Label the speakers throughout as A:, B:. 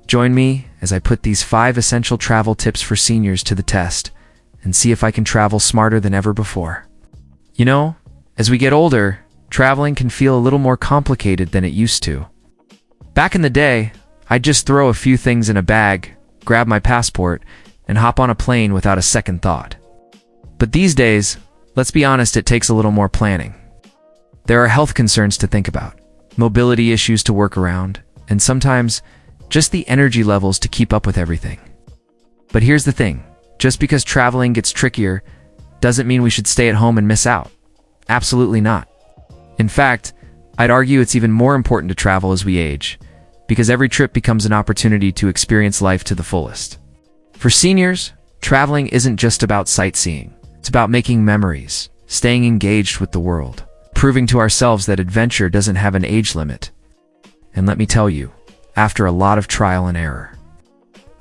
A: Join me as I put these 5 essential travel tips for seniors to the test and see if I can travel smarter than ever before. You know, as we get older, traveling can feel a little more complicated than it used to. Back in the day, I'd just throw a few things in a bag, grab my passport, and hop on a plane without a second thought. But these days, let's be honest, it takes a little more planning. There are health concerns to think about, mobility issues to work around, and sometimes just the energy levels to keep up with everything. But here's the thing, just because traveling gets trickier doesn't mean we should stay at home and miss out. Absolutely not. In fact, I'd argue it's even more important to travel as we age, because every trip becomes an opportunity to experience life to the fullest. For seniors, traveling isn't just about sightseeing. It's about making memories, staying engaged with the world, proving to ourselves that adventure doesn't have an age limit. And let me tell you, after a lot of trial and error,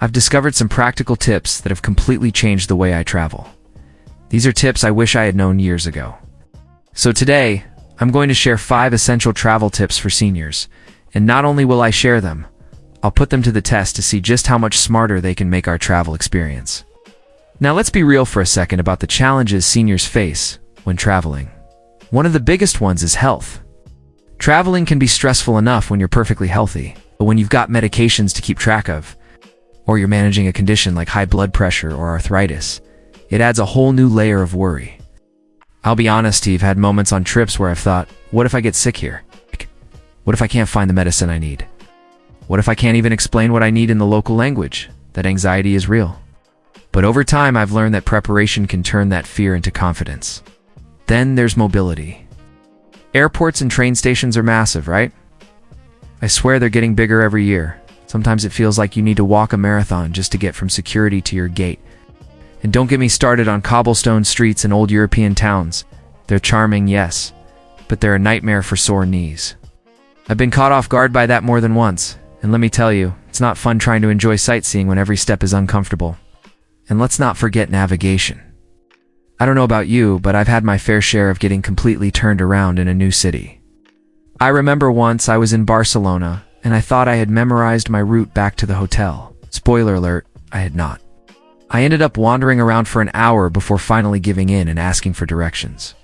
A: I've discovered some practical tips that have completely changed the way I travel. These are tips I wish I had known years ago. So today, I'm going to share 5 essential travel tips for seniors, and not only will I share them, I'll put them to the test to see just how much smarter they can make our travel experience. Now let's be real for a second about the challenges seniors face when traveling. One of the biggest ones is health. Traveling can be stressful enough when you're perfectly healthy, but when you've got medications to keep track of, or you're managing a condition like high blood pressure or arthritis, it adds a whole new layer of worry. I'll be honest, I've had moments on trips where I've thought, what if I get sick here? What if I can't find the medicine I need? What if I can't even explain what I need in the local language? That anxiety is real. But over time, I've learned that preparation can turn that fear into confidence. Then there's mobility. Airports and train stations are massive, right? I swear they're getting bigger every year. Sometimes it feels like you need to walk a marathon just to get from security to your gate. And don't get me started on cobblestone streets in old European towns. They're charming, yes, but they're a nightmare for sore knees. I've been caught off guard by that more than once, and let me tell you, it's not fun trying to enjoy sightseeing when every step is uncomfortable. And let's not forget navigation. I don't know about you, but I've had my fair share of getting completely turned around in a new city. I remember once I was in Barcelona, and I thought I had memorized my route back to the hotel. Spoiler alert, I had not. I ended up wandering around for an hour before finally giving in and asking for directions.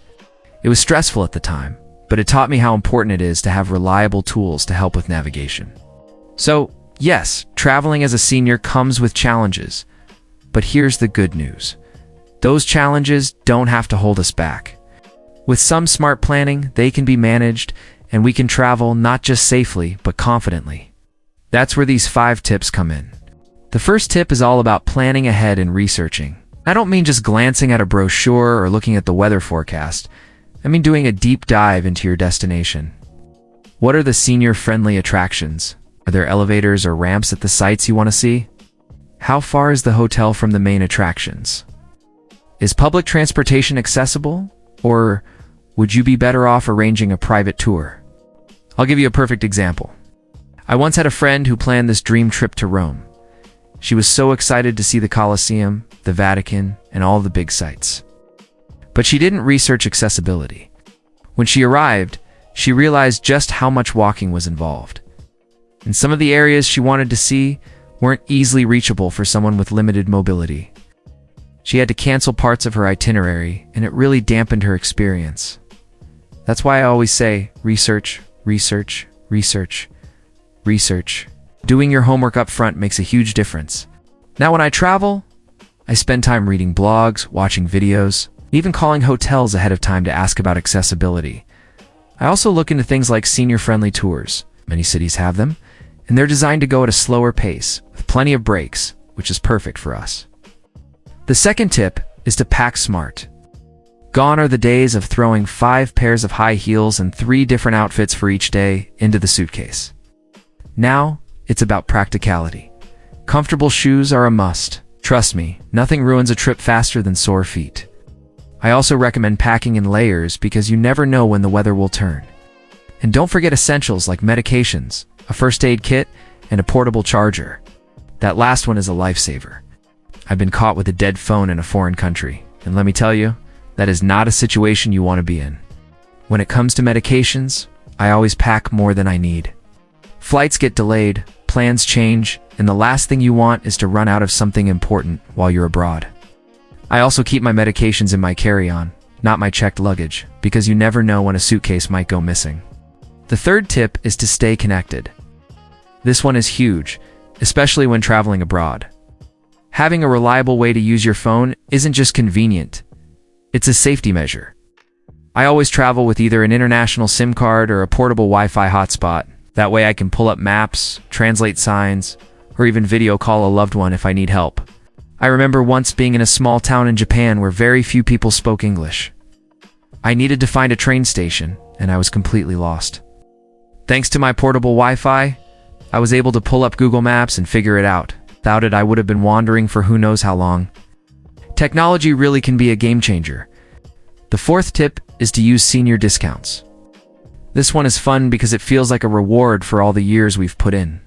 A: It was stressful at the time, but it taught me how important it is to have reliable tools to help with navigation. So, yes, traveling as a senior comes with challenges, but here's the good news. Those challenges don't have to hold us back. With some smart planning, they can be managed, and we can travel not just safely, but confidently. That's where these 5 tips come in. The first tip is all about planning ahead and researching. I don't mean just glancing at a brochure or looking at the weather forecast. I mean doing a deep dive into your destination. What are the senior-friendly attractions? Are there elevators or ramps at the sites you want to see? How far is the hotel from the main attractions? Is public transportation accessible? Or would you be better off arranging a private tour? I'll give you a perfect example. I once had a friend who planned this dream trip to Rome. She was so excited to see the Colosseum, the Vatican, and all the big sites. But she didn't research accessibility. When she arrived, she realized just how much walking was involved. And some of the areas she wanted to see weren't easily reachable for someone with limited mobility. She had to cancel parts of her itinerary, and it really dampened her experience. That's why I always say, research, research, research, research. Doing your homework up front makes a huge difference. Now when I travel, I spend time reading blogs, watching videos, even calling hotels ahead of time to ask about accessibility. I also look into things like senior-friendly tours. Many cities have them, and they're designed to go at a slower pace, with plenty of breaks, which is perfect for us. The second tip is to pack smart. Gone are the days of throwing 5 pairs of high heels and 3 different outfits for each day into the suitcase. Now, it's about practicality. Comfortable shoes are a must. Trust me, nothing ruins a trip faster than sore feet. I also recommend packing in layers because you never know when the weather will turn. And don't forget essentials like medications, a first aid kit, and a portable charger. That last one is a lifesaver. I've been caught with a dead phone in a foreign country, and let me tell you, that is not a situation you want to be in. When it comes to medications, I always pack more than I need. Flights get delayed, plans change, and the last thing you want is to run out of something important while you're abroad. I also keep my medications in my carry-on, not my checked luggage, because you never know when a suitcase might go missing. The third tip is to stay connected. This one is huge, especially when traveling abroad. Having a reliable way to use your phone isn't just convenient, it's a safety measure. I always travel with either an international SIM card or a portable Wi-Fi hotspot. That way I can pull up maps, translate signs, or even video call a loved one if I need help. I remember once being in a small town in Japan where very few people spoke English. I needed to find a train station, and I was completely lost. Thanks to my portable Wi-Fi, I was able to pull up Google Maps and figure it out. Without it, I would have been wandering for who knows how long. Technology really can be a game changer. The fourth tip is to use senior discounts. This one is fun because it feels like a reward for all the years we've put in.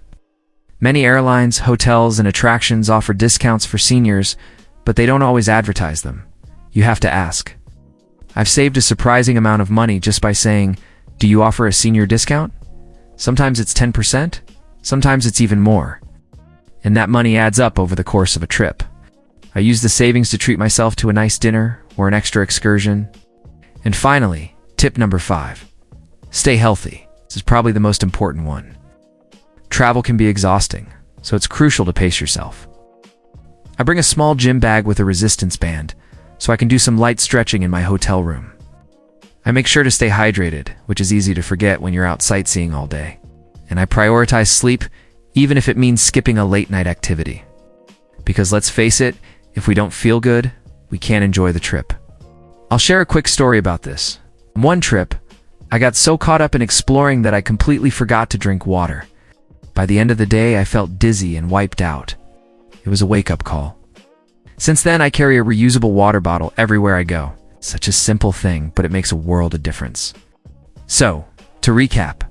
A: Many airlines, hotels, and attractions offer discounts for seniors, but they don't always advertise them. You have to ask. I've saved a surprising amount of money just by saying, "Do you offer a senior discount?" Sometimes it's 10%, sometimes it's even more. And that money adds up over the course of a trip. I use the savings to treat myself to a nice dinner or an extra excursion. And finally, tip number 5. Stay healthy. This is probably the most important one. Travel can be exhausting, so it's crucial to pace yourself. I bring a small gym bag with a resistance band, so I can do some light stretching in my hotel room. I make sure to stay hydrated, which is easy to forget when you're out sightseeing all day. And I prioritize sleep, even if it means skipping a late-night activity. Because let's face it, if we don't feel good, we can't enjoy the trip. I'll share a quick story about this. On one trip, I got so caught up in exploring that I completely forgot to drink water. By the end of the day, I felt dizzy and wiped out. It was a wake-up call. Since then, I carry a reusable water bottle everywhere I go. Such a simple thing, but it makes a world of difference. So, to recap,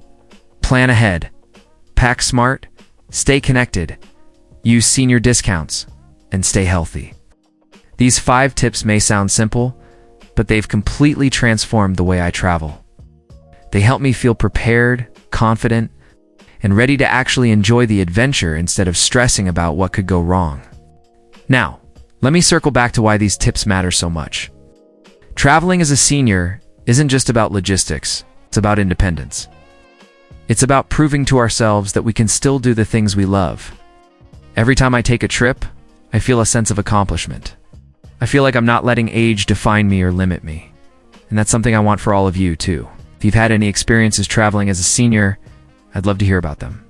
A: plan ahead, pack smart, stay connected, use senior discounts, and stay healthy. These 5 tips may sound simple, but they've completely transformed the way I travel. They help me feel prepared, confident, and ready to actually enjoy the adventure instead of stressing about what could go wrong. Now, let me circle back to why these tips matter so much. Traveling as a senior isn't just about logistics, it's about independence. It's about proving to ourselves that we can still do the things we love. Every time I take a trip, I feel a sense of accomplishment. I feel like I'm not letting age define me or limit me. And that's something I want for all of you, too. If you've had any experiences traveling as a senior, I'd love to hear about them.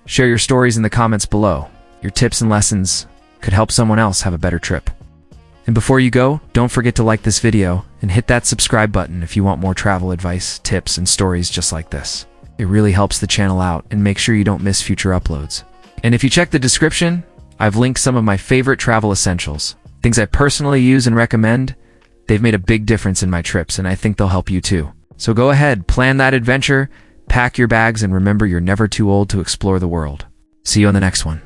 A: Share your stories in the comments below. Your tips and lessons could help someone else have a better trip. And before you go, don't forget to like this video and hit that subscribe button if you want more travel advice, tips, and stories just like this. It really helps the channel out and make sure you don't miss future uploads. And if you check the description, I've linked some of my favorite travel essentials, things I personally use and recommend. They've made a big difference in my trips, and I think they'll help you too. So go ahead, plan that adventure, pack your bags, and remember you're never too old to explore the world. See you on the next one.